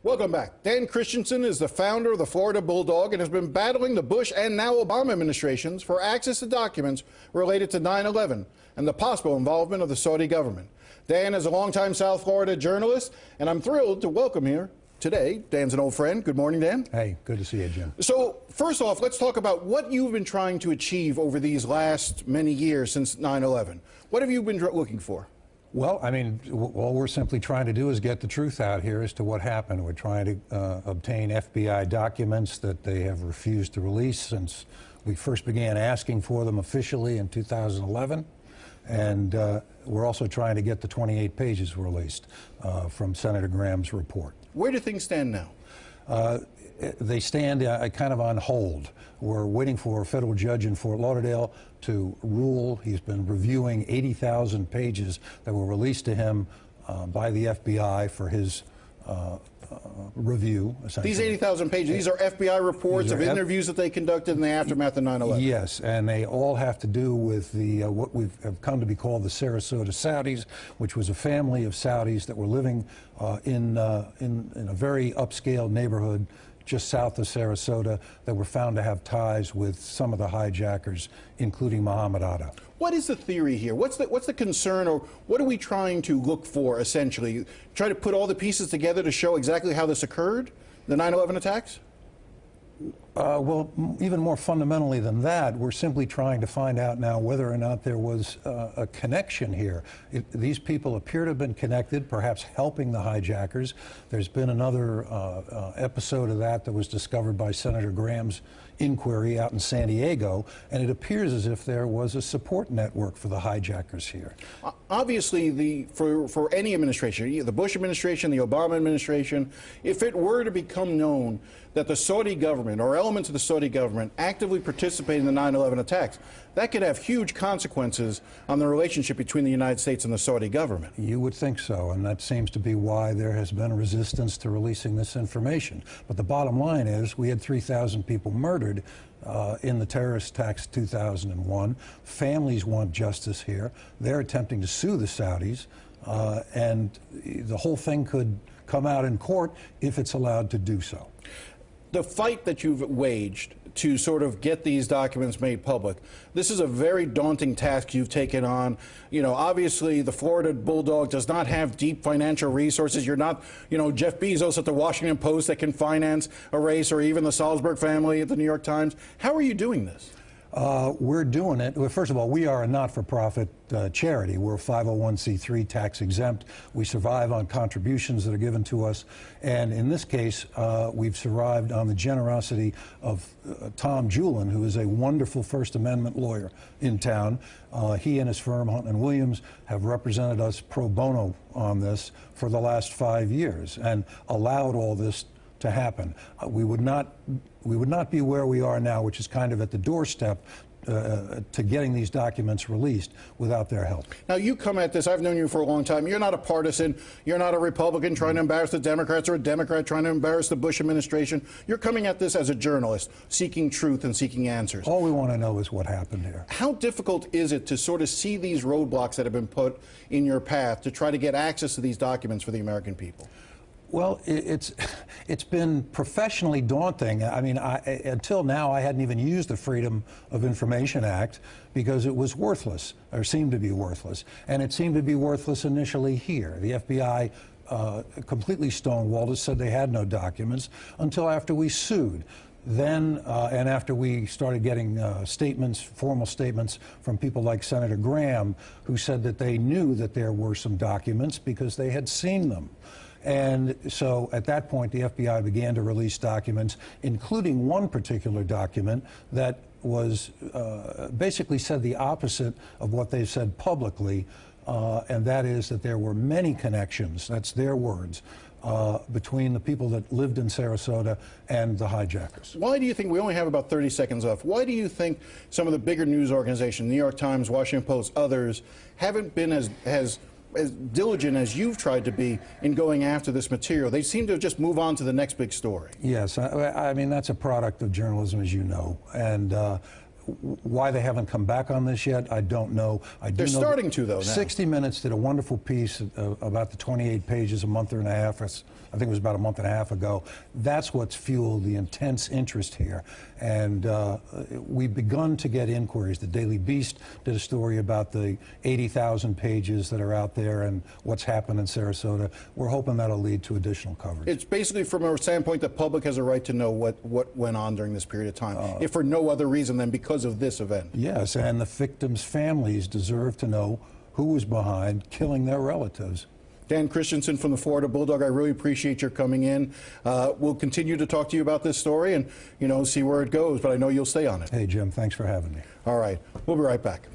Welcome back. Dan Christensen is the founder of the Florida Bulldog and has been battling the Bush and now Obama administrations for access to documents related to 9/11 and the possible involvement of the Saudi government. Dan is a longtime South Florida journalist, and I'm thrilled to welcome here today. Dan's an old friend. Good morning, Dan. Hey, good to see you, Jim. So, first off, let's talk about what you've been trying to achieve over these last many years since 9/11. What have you been looking for? Well, I mean, all we're simply trying to do is get the truth out here as to what happened. We're trying to obtain FBI documents that they have refused to release since we first began asking for them officially in 2011. And we're also trying to get the 28 pages released from Senator Graham's report. Where do things stand now? They stand kind of on hold. We're waiting for a federal judge in Fort Lauderdale to rule. He's been reviewing 80,000 pages that were released to him by the FBI for his review. These 80,000 pages, these are FBI reports of interviews that they conducted in the aftermath of 9/11. Yes, and they all have to do with the what we've have come to be called the Sarasota Saudis, which was a family of Saudis that were living in a very upscale neighborhood just south of Sarasota that were found to have ties with some of the hijackers, including Muhammad Atta. What is the theory here? What's the concern, or what are we trying to look for, essentially? Try to put all the pieces together to show exactly how this occurred, the 9/11 attacks? Well, even more fundamentally than that, we're simply trying to find out now whether or not there was a connection here. These people appear to have been connected, perhaps helping the hijackers. There's been another episode of that was discovered by Senator Graham's inquiry out in San Diego, and it appears as if there was a support network for the hijackers here. Obviously, for any administration, the Bush administration, the Obama administration, if it were to become known that the Saudi government or elements of the Saudi government actively participated in the 9/11 attacks, that could have huge consequences on the relationship between the United States and the Saudi government. You would think so, and that seems to be why there has been resistance to releasing this information. But the bottom line is we had 3,000 people murdered in the terrorist attacks of 2001. Families want justice here. They're attempting to sue the Saudis, and the whole thing could come out in court if it's allowed to do so. The fight that you've waged to sort of get these documents made public, this is a very daunting task you've taken on. You know, obviously the Florida Bulldog does not have deep financial resources. You're not, Jeff Bezos at the Washington Post that can finance a race, or even the Salzberg family at the New York Times. How are you doing this? We're doing it. Well, first of all, we are a not-for-profit charity. We're a 501c3 tax exempt. We survive on contributions that are given to us. And in this case, we've survived on the generosity of Tom Julin, who is a wonderful First Amendment lawyer in town. He and his firm, Hunt & Williams, have represented us pro bono on this for the last 5 years and allowed all this to happen. We would not be where we are now, which is kind of at the doorstep to getting these documents released without their help. Now, you come at this, I've known you for a long time. You're not a partisan. You're not a Republican trying to embarrass the Democrats or a Democrat trying to embarrass the Bush administration. You're coming at this as a journalist, seeking truth and seeking answers. All we want to know is what happened here. How difficult is it to sort of see these roadblocks that have been put in your path to try to get access to these documents for the American people? Well, it's been professionally daunting. I mean, until now, I hadn't even used the Freedom of Information Act because it was worthless, or seemed to be worthless. And it seemed to be worthless initially here. The FBI completely stonewalled us, said they had no documents, until after we sued. Then, and after we started getting formal statements from people like Senator Graham, who said that they knew that there were some documents because they had seen them. And so at that point, the FBI began to release documents, including one particular document that was basically said the opposite of what they said publicly, and that is that there were many connections, that's their words, between the people that lived in Sarasota and the hijackers. Why do you think, we only have about 30 seconds left, why do you think some of the bigger news organizations, New York Times, Washington Post, others, haven't been as diligent as you've tried to be in going after this material? They seem to just move on to the next big story. Yes, I mean, that's a product of journalism, as you know. And why they haven't come back on this yet, I don't know. They're starting to, though, now. 60 Minutes did a wonderful piece about the 28 pages a month and a half, or I think it was about a month and a half ago. That's what's fueled the intense interest here. And we've begun to get inquiries. The Daily Beast did a story about the 80,000 pages that are out there and what's happened in Sarasota. We're hoping that'll lead to additional coverage. It's basically from a standpoint the public has a right to know what went on during this period of time, if for no other reason than because of this event. Yes, and the victims' families deserve to know who was behind killing their relatives. Dan Christensen from the Florida Bulldog, I really appreciate your coming in. We'll continue to talk to you about this story and, see where it goes, but I know you'll stay on it. Hey, Jim, thanks for having me. All right. We'll be right back.